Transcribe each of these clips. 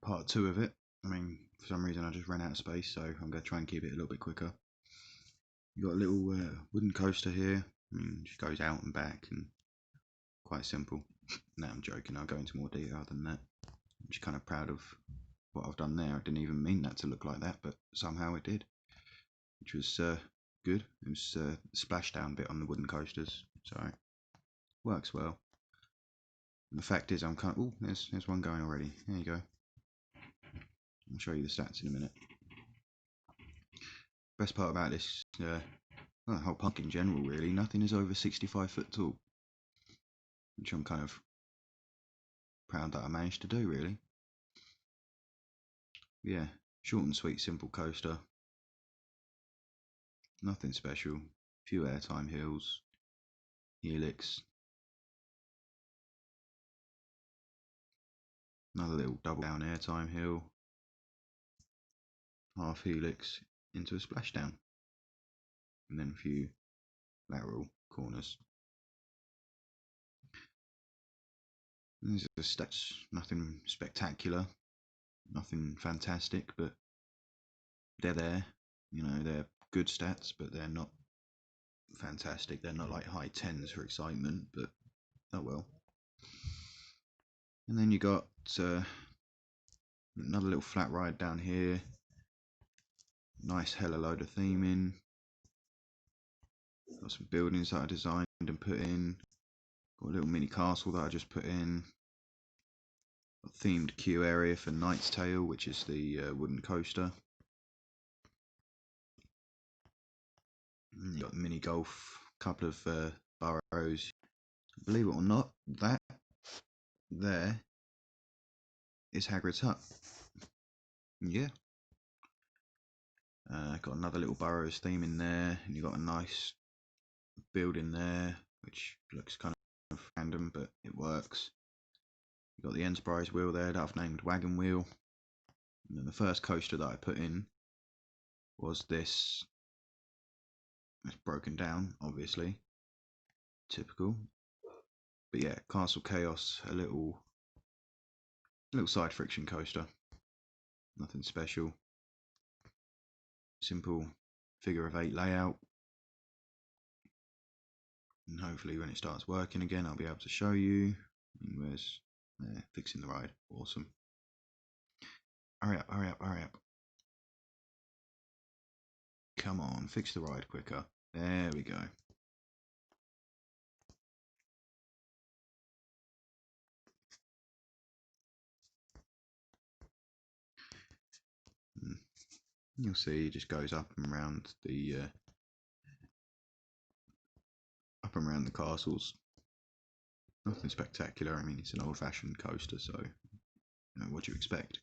part 2 of it. I mean, for some reason I just ran out of space, so I'm going to try and keep it a little bit quicker. You've got a little wooden coaster here. I mean, it just goes out and back and quite simple. No, I'm joking, I'll go into more detail than that. I'm just kind of proud of what I've done there. I didn't even mean that to look like that, but somehow it did, which was good. It was the splashdown bit on the wooden coasters, so it works well. And the fact is, I'm kind of, oh, there's one going already. There you go. I'll show you the stats in a minute. Best part about this, well, the whole park in general, really, nothing is over 65 foot tall, which I'm kind of proud that I managed to do, really. Yeah, short and sweet, simple coaster. Nothing special. Few airtime hills, helix. Another little double down airtime hill. Half helix into a splashdown. And then a few lateral corners. These are the stats, nothing spectacular, nothing fantastic, but they're there. You know, they're good stats, but they're not fantastic. They're not like high tens for excitement, but oh well. And then you got another little flat ride down here. Nice hella load of theming. Got some buildings that I designed and put in. Got a little mini castle that I just put in. Got a themed queue area for Knight's Tale, which is the wooden coaster. And you got mini golf, couple of burrows. Believe it or not, that there is Hagrid's hut. Yeah. Got another little burrows theme in there, and you got a nice building there, which looks kind of random, but it works. You got the Enterprise wheel there that I've named Wagon Wheel. And then the first coaster that I put in was this. It's broken down, obviously. Typical. But yeah, Castle Chaos, a little side friction coaster. Nothing special. Simple figure of 8 layout. And hopefully when it starts working again, I'll be able to show you. And where's there, fixing the ride. Awesome. Hurry up, hurry up, hurry up. Come on, fix the ride quicker. There we go. You'll see it just goes up and around the castles. Nothing spectacular. I mean, it's an old-fashioned coaster, so you know what do you expect.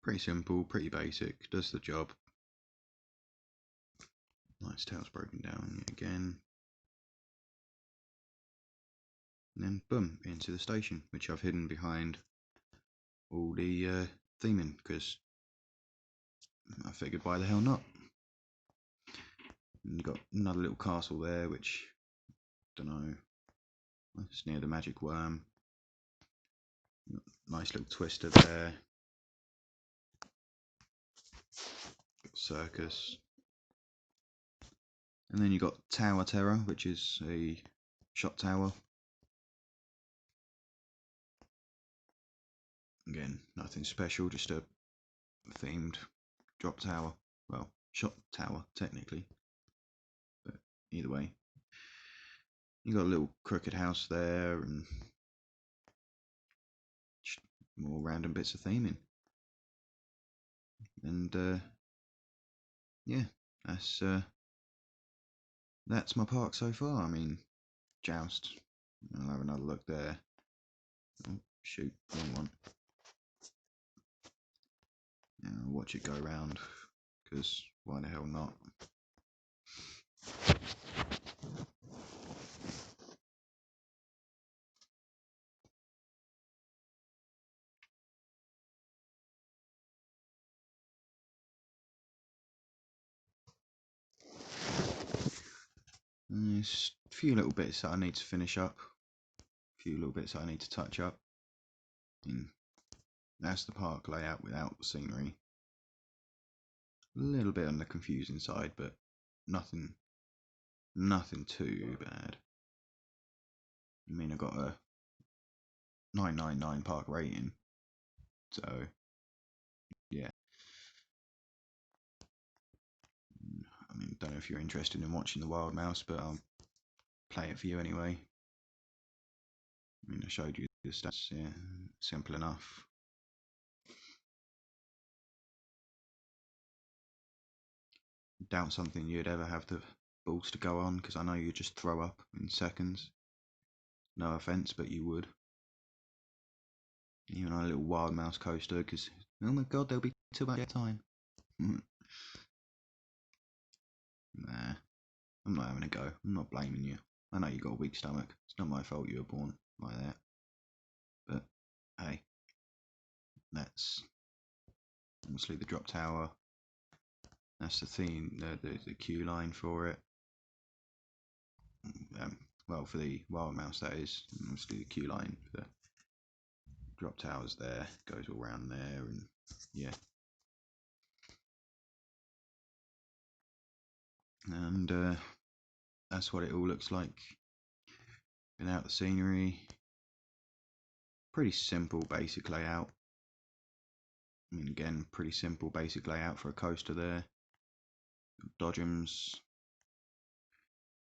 Pretty simple, pretty basic, does the job. Knight's Tale's broken down yet again. And then boom, into the station, which I've hidden behind all the theming, because I figured why the hell not. And you've got another little castle there, which, I don't know, it's near the Magic Worm. Nice little twister there. Circus. And then you've got Tower Terror, which is a shot tower. Again, nothing special, just a themed drop tower. Well, shot tower, technically. But either way. You got a little crooked house there, and more random bits of theming. And yeah, that's my park so far. I mean, Joust. I'll have another look there. Oh, shoot, wrong one. Yeah, I'll watch it go around, because why the hell not? There's a few little bits that I need to finish up. A few little bits that I need to touch up. And that's the park layout without the scenery. A little bit on the confusing side, but nothing too bad. I mean, I got a 999 park rating, so yeah. I mean, don't know if you're interested in watching the Wild Mouse, but I'll play it for you anyway. I mean, I showed you the stats, yeah, simple enough. Doubt something you'd ever have the balls to go on, because I know you'd just throw up in seconds. No offence, but you would. Even on a little Wild Mouse coaster, because, oh my god, there'll be too much time. Nah, I'm not having a go. I'm not blaming you. I know you got a weak stomach. It's not my fault you were born like that. But, hey, that's obviously the drop tower. That's the theme, the queue line for it. Well, for the Wild Mouse, that is. Obviously the queue line for the drop towers there. Goes all around there, and yeah. And that's what it all looks like without the scenery. Pretty simple basic layout. I mean, again, pretty simple basic layout for a coaster there. Dodgems.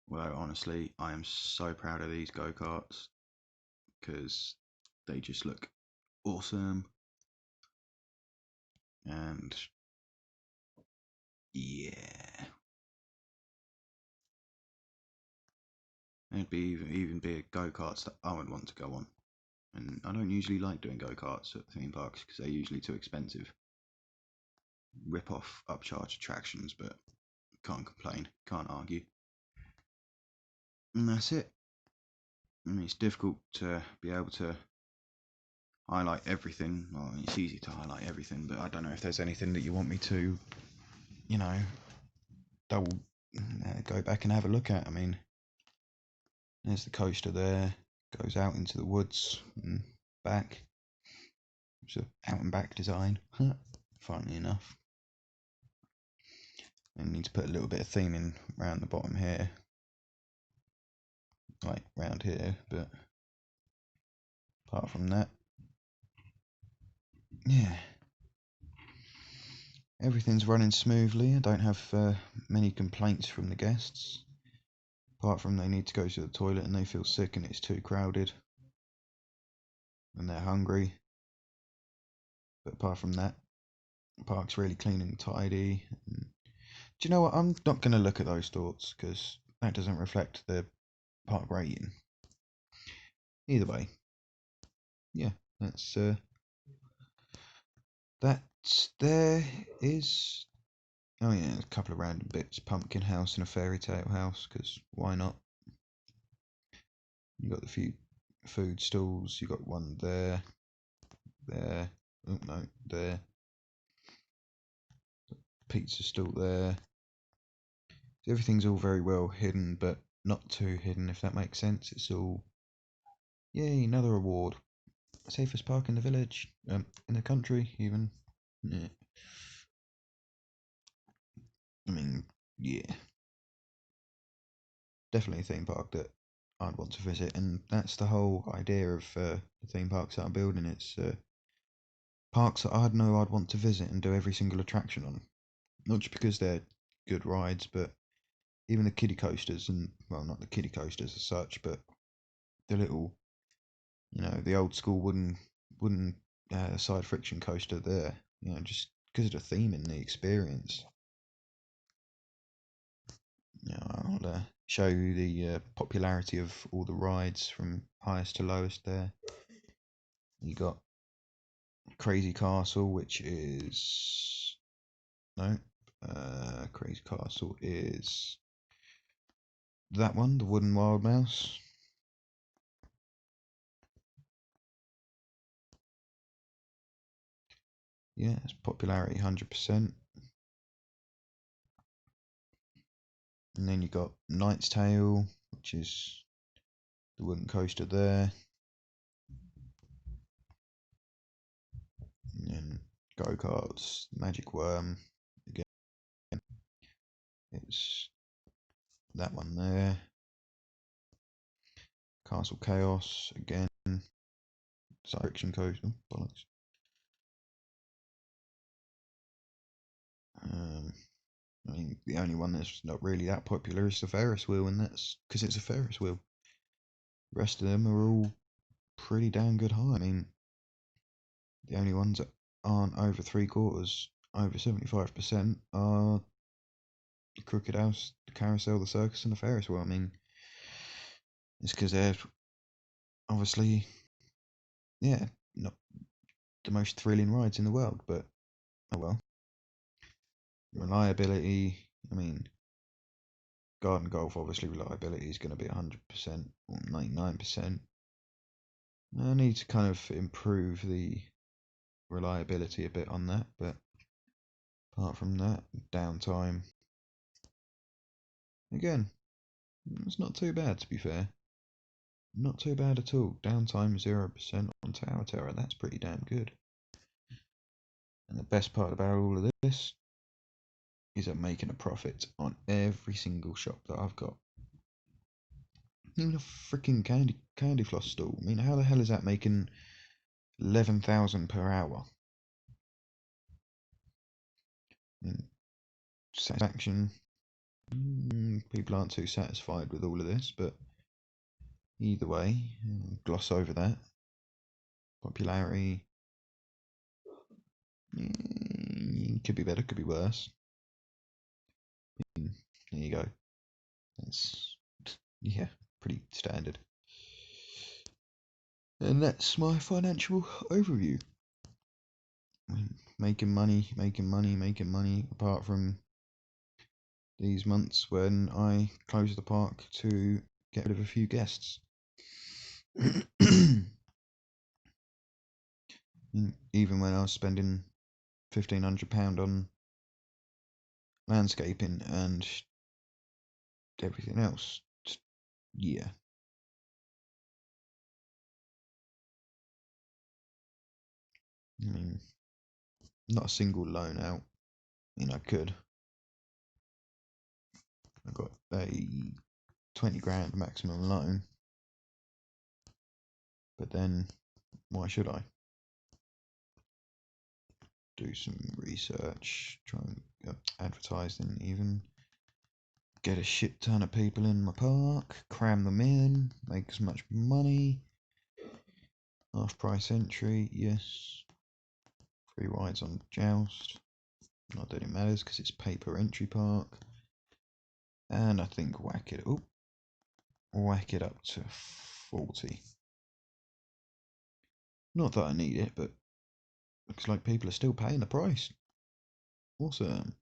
Well, honestly, I am so proud of these go-karts because they just look awesome. And yeah, it'd be even be go-karts that I would want to go on. And I don't usually like doing go-karts at theme parks because they're usually too expensive. Rip off upcharge attractions, but can't complain, can't argue. And that's it. I mean, it's difficult to be able to highlight everything. Well, it's easy to highlight everything, but I don't know if there's anything that you want me to, you know, double go back and have a look at. I mean, there's the coaster there, goes out into the woods and back. It's an out and back design, funnily enough. And need to put a little bit of theming around the bottom here, like round here, but apart from that, yeah, everything's running smoothly. I don't have many complaints from the guests, apart from they need to go to the toilet and they feel sick and it's too crowded and they're hungry. But apart from that, the park's really clean and tidy. And do you know what? I'm not going to look at those thoughts because that doesn't reflect the park rating. Either way, yeah, there is. Oh yeah, a couple of random bits: pumpkin house and a fairy tale house. Because why not? You got the few food stalls. You got one there, there. Oh no, there. Pizza stall there. Everything's all very well hidden, but not too hidden, if that makes sense. It's all, yay, another award. Safest park in the village, in the country, even. Yeah. I mean, yeah. Definitely a theme park that I'd want to visit, and that's the whole idea of the theme parks that I'm building. It's parks that I'd know I'd want to visit and do every single attraction on. Not just because they're good rides, but even the kiddie coasters, and well, not the kiddie coasters as such, but the little, the old school wooden side friction coaster there. Just because of the theme and the experience. I'll show you the popularity of all the rides from highest to lowest there. You got Crazy Castle, which is Crazy Castle is that one, the Wooden Wild Mouse. Yeah, it's popularity 100%. And then you got Knight's Tale, which is the wooden coaster there. And then Go-Karts, Magic Worm, again, it's that one there. Castle Chaos, again, Friction Coaster, bollocks. I mean, the only one that's not really that popular is the Ferris wheel, and that's because it's a Ferris wheel. The rest of them are all pretty damn good high. I mean, the only ones that aren't over 3/4, over 75%, are the Crooked House, the Carousel, the Circus, and the Ferris wheel. I mean, it's because they're obviously, yeah, not the most thrilling rides in the world, but oh well. Reliability, I mean, Garden Golf, obviously, reliability is going to be 100% or 99%. I need to kind of improve the reliability a bit on that, but apart from that, downtime, again, it's not too bad, to be fair. Not too bad at all. Downtime 0% on Tower Terror, that's pretty damn good. And the best part about all of this is I'm making a profit on every single shop that I've got. Even a freaking candy floss stall. I mean, how the hell is that making 11,000 per hour? I mean, satisfaction. People aren't too satisfied with all of this, but either way, gloss over that. Popularity. Could be better, could be worse. There you go. That's, yeah, pretty standard. And that's my financial overview. I mean, making money, apart from these months when I closed the park to get rid of a few guests. Even when I was spending £1,500 on landscaping and everything else, yeah. I mean, not a single loan out. I mean, I could. I got a 20 grand maximum loan, but then why should I? Do some research, try and advertising, even get a shit ton of people in my park, cram them in, make as much money. Half price entry, yes. Free rides on Joust. Not that it matters because it's pay per entry park. And I think whack it up to 40. Not that I need it, but looks like people are still paying the price. Awesome.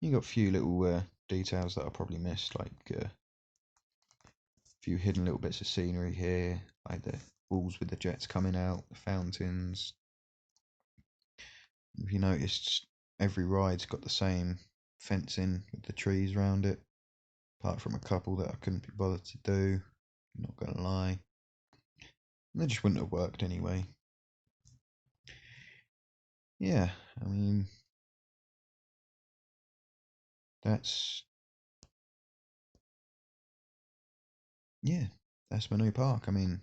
You got a few little details that I probably missed, like a few hidden little bits of scenery here, like the walls with the jets coming out, the fountains. If you noticed, every ride's got the same fencing with the trees around it, apart from a couple that I couldn't be bothered to do, not gonna lie. They just wouldn't have worked anyway. Yeah, I mean, that's my new park. I mean,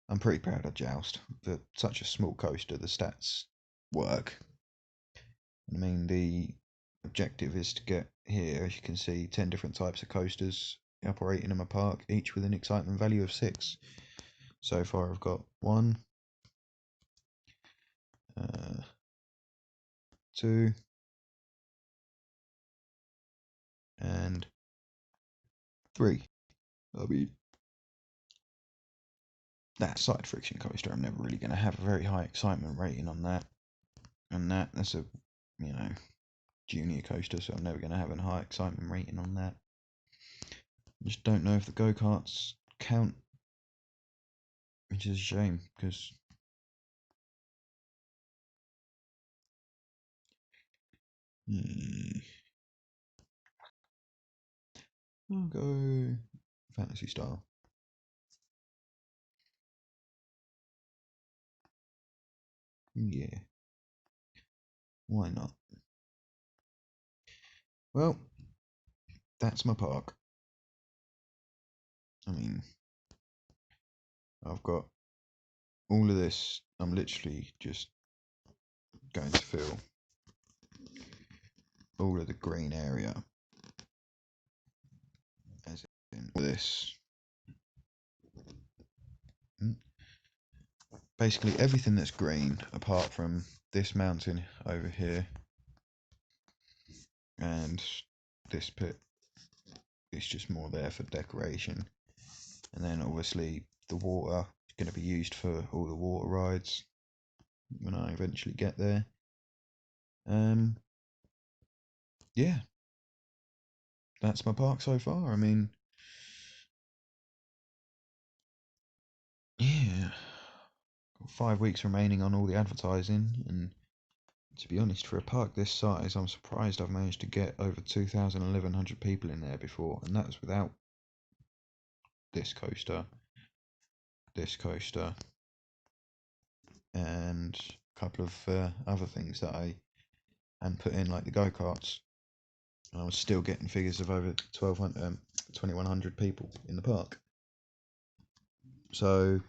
I'm pretty proud of Joust. For such a small coaster, the stats work. I mean, the objective is to get here, as you can see, 10 different types of coasters operating in my park, each with an excitement value of 6. So far, I've got 1, 2, and 3. I mean, that side friction coaster, I'm never really going to have a very high excitement rating on that. And that's a, junior coaster, so I'm never going to have a high excitement rating on that. I just don't know if the go-karts count, which is a shame, because I'll go Fantasy Star. Yeah, why not? Well, that's my park. I mean, I've got all of this. I'm literally just going to fill all of the green area, as in this. Basically everything that's green, apart from this mountain over here and this pit, is just more there for decoration. And then obviously the water is going to be used for all the water rides when I eventually get there. Yeah, that's my park so far. I mean, yeah, got 5 weeks remaining on all the advertising, and to be honest, for a park this size, I'm surprised I've managed to get over 2,000, 1,100 people in there before, and that was without this coaster, and a couple of other things that I hadn't put in, like the go-karts. And I was still getting figures of over 2,100 people in the park. So,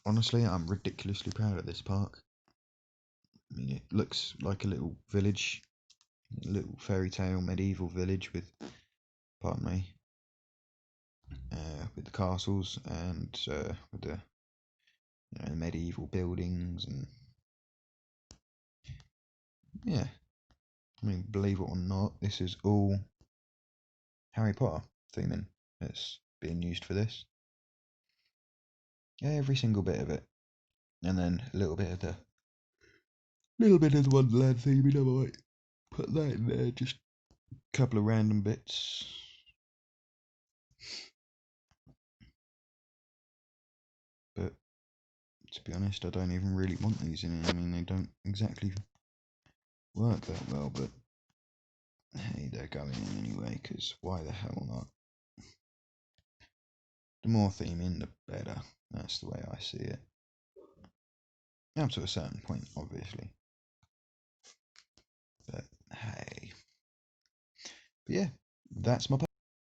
honestly, I'm ridiculously proud of this park. I mean, it looks like a little village, a little fairy tale medieval village with, pardon me, with the castles and with the medieval buildings, and yeah, I mean, believe it or not, this is all Harry Potter theming that's being used for this. Every single bit of it, and then a little bit of the Wonderland theming. I might put that in there, just a couple of random bits. But to be honest, I don't even really want these in it. I mean, they don't exactly work that well, but hey, they're going in anyway, because why the hell not? The more theming, the better. That's the way I see it. Up to a certain point, obviously. But hey. But yeah, that's my